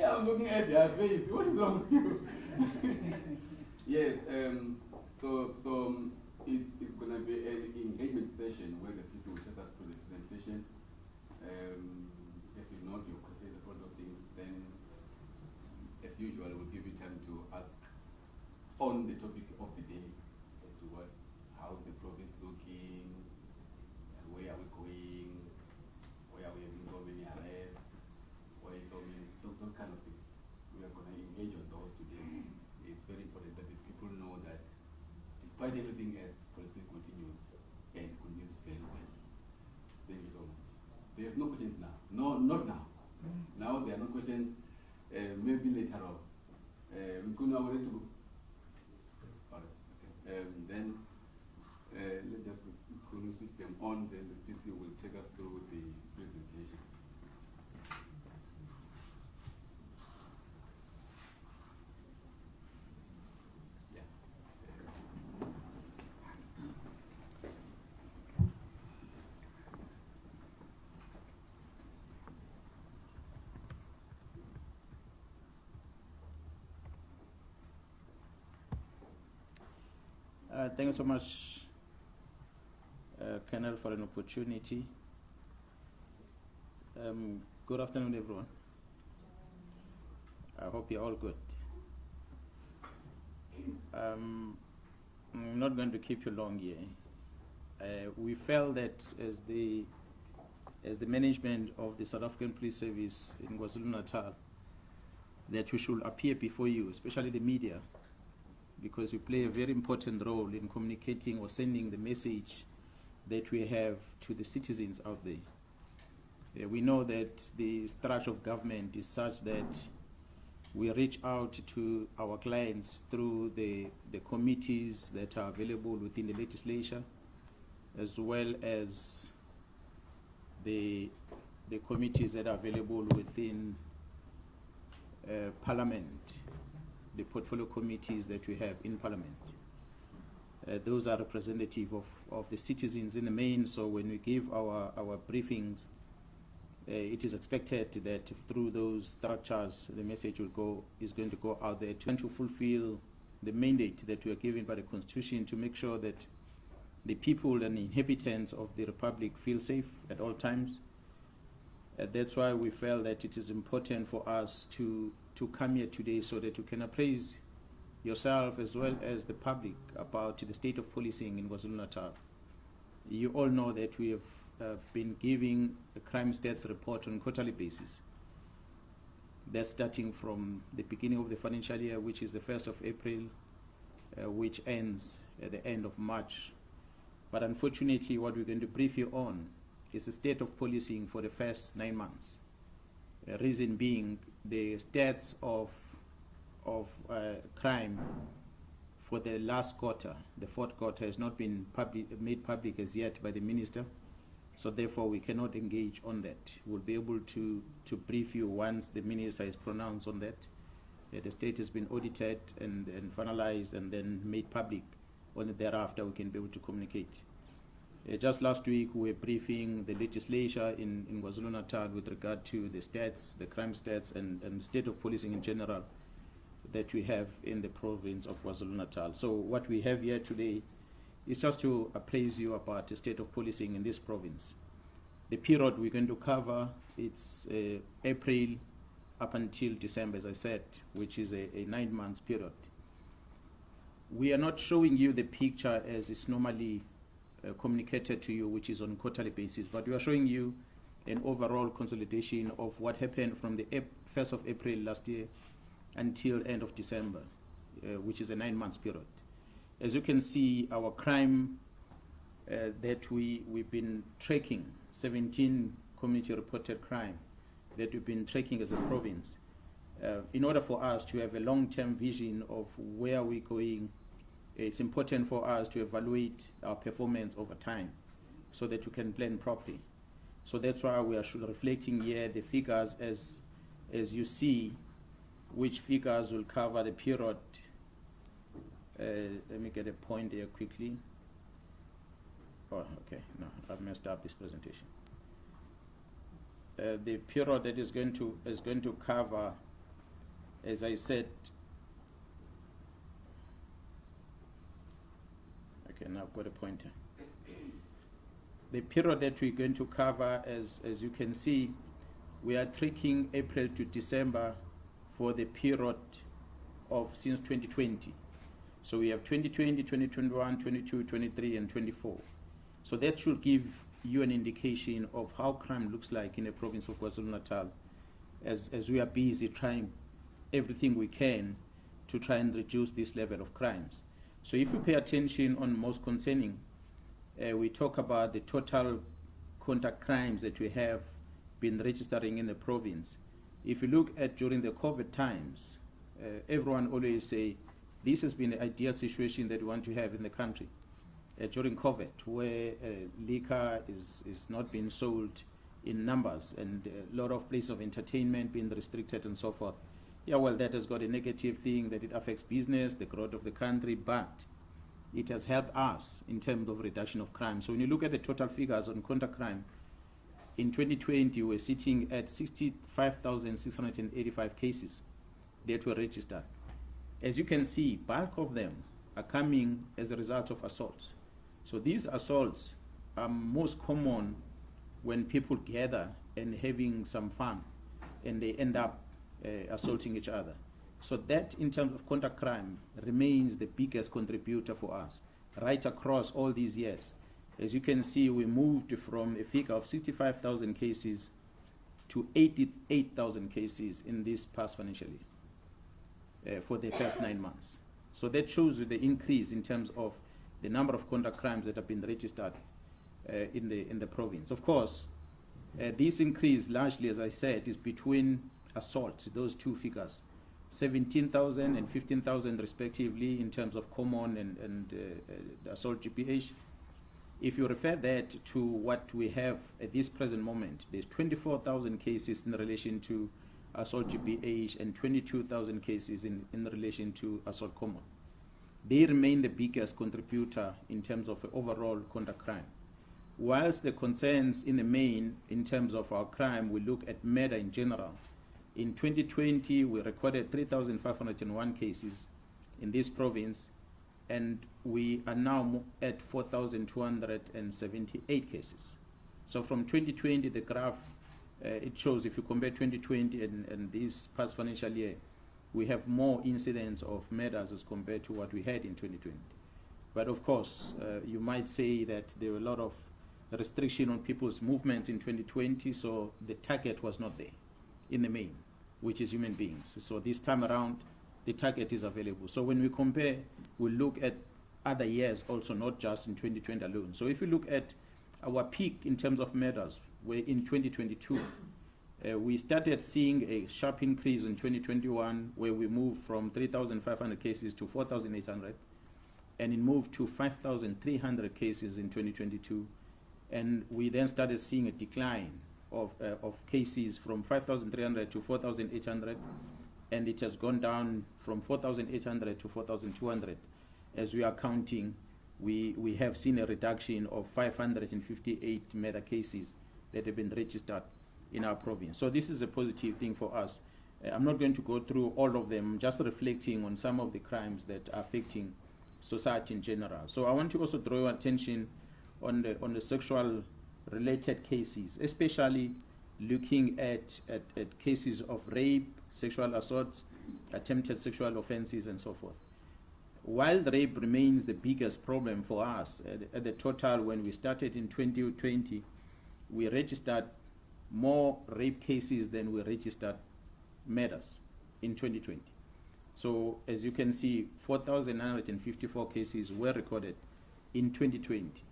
I'm looking at your face. What is wrong with you? Yes, it's going to be an engagement session where the people will take us through the presentation. If you note your questions and all those things, then as usual, we'll give you time to ask on the topic of the day as to how the province looking, and where are we going, where are we having so many arrests, where is so many, those kind of things. We are going to engage on those today. It's very important that the people know that despite everything else, politics continues and continues very well. Thank you so much. There's no questions now. No, not now. Now there are no questions. Maybe later on. We could now ready to go. All right. Okay. Then let's just switch them on. Then the PC will take us through the presentation. Thank you so much, Colonel, for an opportunity. Good afternoon, everyone. I hope you're all good. I'm not going to keep you long here. We felt that as the management of the South African Police Service in KwaZulu-Natal, that we should appear before you, especially the media, because we play a very important role in communicating or sending the message that we have to the citizens out there. We know that the structure of government is such that we reach out to our clients through the committees that are available within the legislature, as well as the committees that are available within Parliament, the portfolio committees that we have in Parliament. Those are representative of the citizens in the main, so when we give our briefings, it is expected that through those structures, the message is going to go out there to fulfill the mandate that we are given by the Constitution to make sure that the people and the inhabitants of the Republic feel safe at all times. That's why we felt that it is important for us to come here today so that you can appraise yourself as well as the public about the state of policing in KwaZulu-Natal. You all know that we have been giving a crime stats report on a quarterly basis. That's starting from the beginning of the financial year, which is the 1st of April, which ends at the end of March. But unfortunately, what we're going to brief you on is the state of policing for the first 9 months. Reason being, the stats of crime for the last quarter, the fourth quarter, has not been made public as yet by the minister. So therefore, we cannot engage on that. We'll be able to brief you once the minister is pronounced on that. The state has been audited and finalized and then made public. Only thereafter we can be able to communicate. Just last week, we were briefing the legislature in KwaZulu-Natal with regard to the stats, the crime stats, and the state of policing in general that we have in the province of KwaZulu-Natal. So what we have here today is just to appraise you about the state of policing in this province. The period we're going to cover, it's April up until December, as I said, which is a 9 months period. We are not showing you the picture as it's normally communicated to you, which is on a quarterly basis, but we are showing you an overall consolidation of what happened from the 1st of April last year until end of December, which is a 9 months period. As you can see, our crime that we've been tracking, 17 community reported crime that we've been tracking as a province. In order for us to have a long-term vision of where we're going, it's important for us to evaluate our performance over time so that we can plan properly. So that's why we are reflecting here the figures as you see, which figures will cover the period. Let me get a point here quickly. Oh, okay, no, I've messed up this presentation. The period that is going to cover as I said, okay, now I've got a pointer. The period that we're going to cover, as you can see, we are tracking April to December for the period of since 2020. So we have 2020, 2021, 22, 23, and 24. So that should give you an indication of how crime looks like in the province of KwaZulu-Natal, as we are busy trying everything we can to try and reduce this level of crimes. So if you pay attention on most concerning, we talk about the total contact crimes that we have been registering in the province. If you look at during the COVID times, everyone always say this has been the ideal situation that we want to have in the country. During COVID, where liquor is not being sold in numbers and a lot of places of entertainment being restricted and so forth. Yeah, well, that has got a negative thing that it affects business, the growth of the country, but it has helped us in terms of reduction of crime. So when you look at the total figures on contact crime, in 2020, we're sitting at 65,685 cases that were registered. As you can see, bulk of them are coming as a result of assaults. So these assaults are most common when people gather and having some fun and they end up assaulting each other. So that, in terms of contact crime, remains the biggest contributor for us right across all these years. As you can see, we moved from a figure of 65,000 cases to 88,000 cases in this past financial year for the first 9 months. So that shows you the increase in terms of the number of contact crimes that have been registered in the province. Of course, this increase largely, as I said, is between assaults, those two figures, 17,000 and 15,000 respectively in terms of common and assault GPH. If you refer that to what we have at this present moment, there's 24,000 cases in relation to assault GPH and 22,000 cases in relation to assault common. They remain the biggest contributor in terms of overall contact crime. Whilst the concerns in the main, in terms of our crime, we look at murder in general. In 2020, we recorded 3,501 cases in this province, and we are now at 4,278 cases. So from 2020, the graph, it shows if you compare 2020 and this past financial year, we have more incidents of murders as compared to what we had in 2020. But of course, you might say that there were a lot of restriction on people's movements in 2020, so the target was not there in the main, which is human beings. So this time around, the target is available. So when we compare, we look at other years also, not just in 2020 alone. So if you look at our peak in terms of murders, we're in 2022. We started seeing a sharp increase in 2021, where we moved from 3,500 cases to 4,800, and it moved to 5,300 cases in 2022. And we then started seeing a decline of cases from 5,300 to 4,800, and it has gone down from 4,800 to 4,200. As we are counting, we have seen a reduction of 558 murder cases that have been registered in our province. So this is a positive thing for us. I'm not going to go through all of them, just reflecting on some of the crimes that are affecting society in general. So I want to also draw your attention on the sexual related cases, especially looking at cases of rape, sexual assault, attempted sexual offenses, and so forth. While rape remains the biggest problem for us, at the total, when we started in 2020, we registered more rape cases than we registered murders in 2020. So as you can see, 4,954 cases were recorded in 2020.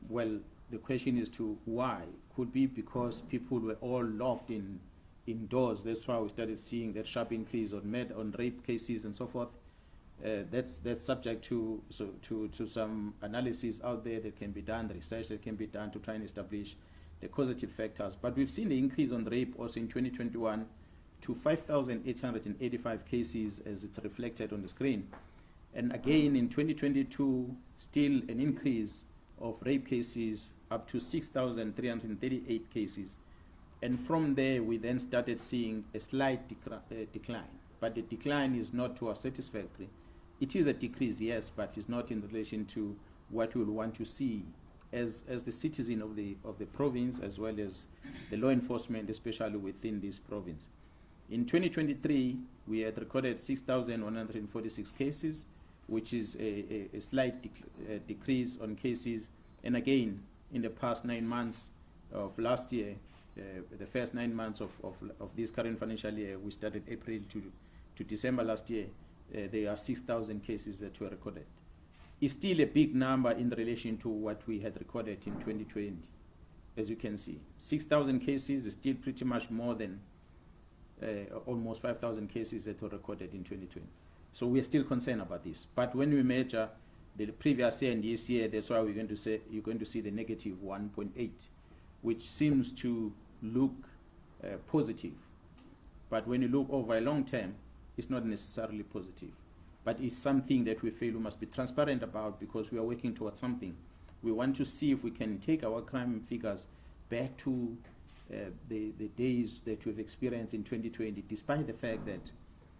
Well, the question is to why? Could be because people were all locked indoors. That's why we started seeing that sharp increase on rape cases and so forth. That's subject to some analysis out there that can be done, the research that can be done to try and establish the causative factors. But we've seen the increase on rape also in 2021 to 5,885 cases, as it's reflected on the screen. And again in 2022, still an increase of rape cases up to 6,338 cases. And from there, we then started seeing a slight decline. But the decline is not to our satisfactory. It is a decrease, yes, but it's not in relation to what we would want to see as the citizen of the province, as well as the law enforcement, especially within this province. In 2023, we had recorded 6,146 cases, which is a slight decrease on cases. And again, in the past 9 months of last year, the first 9 months of this current financial year, we started April to December last year, there are 6,000 cases that were recorded. It's still a big number in relation to what we had recorded in 2020. As you can see, 6,000 cases is still pretty much more than almost 5,000 cases that were recorded in 2020. So we are still concerned about this. But when we measure the previous year and this year, that's why you're going to see the negative 1.8, which seems to look positive. But when you look over a long term, it's not necessarily positive. But it's something that we feel we must be transparent about, because we are working towards something. We want to see if we can take our crime figures back to the days that we've experienced in 2020, despite the fact that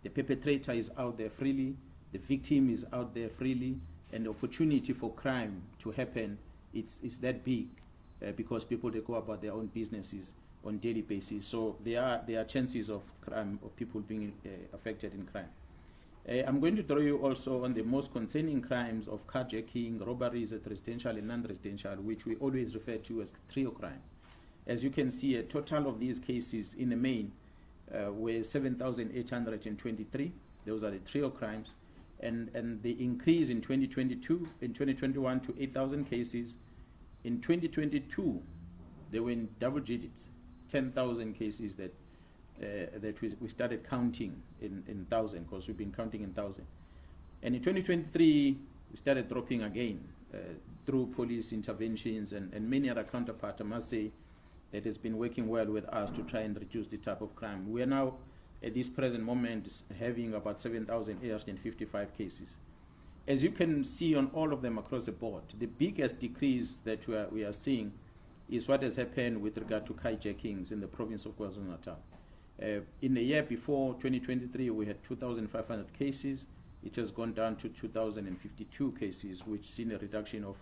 the perpetrator is out there freely, the victim is out there freely, and the opportunity for crime to happen, it's that big, because people, they go about their own businesses on daily basis. So there are chances of crime, of people being affected in crime. I'm going to draw you also on the most concerning crimes of carjacking, robberies at residential and non-residential, which we always refer to as trio crime. As you can see, a total of these cases in the main were 7,823. Those are the trio crimes. And the increase in 2021 to 8,000 cases. In 2022, they were in double digits, 10,000 cases that we started counting in thousand, because we've been counting in thousand. And in 2023, we started dropping again through police interventions and many other counterparts, I must say, that has been working well with us to try and reduce the type of crime. We are now, at this present moment, having about 7,855 cases. As you can see on all of them across the board, the biggest decrease that we are seeing is what has happened with regard to carjackings in the province of KwaZulu-Natal. In the year before, 2023, we had 2,500 cases. It has gone down to 2,052 cases, which seen a reduction of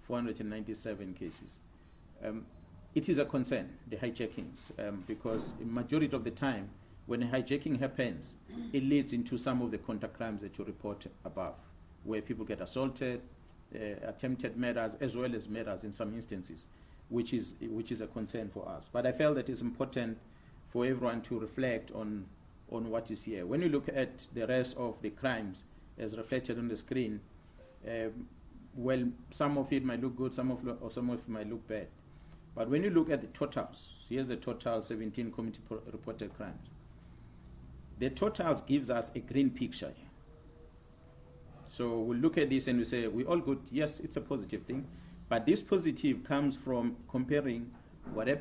497 cases. It is a concern, the hijackings, because the majority of the time, when a hijacking happens, it leads into some of the counter crimes that you report above, where people get assaulted, attempted murders, as well as murders in some instances, which is a concern for us. But I felt that it's important for everyone to reflect on what is here. When you look at the rest of the crimes as reflected on the screen, well, some of it might look good, some of it might look bad. But when you look at the totals, here's the total 17 community reported crimes. The totals gives us a green picture. So we'll look at this and we say, we all good, yes, it's a positive thing. But this positive comes from comparing what happened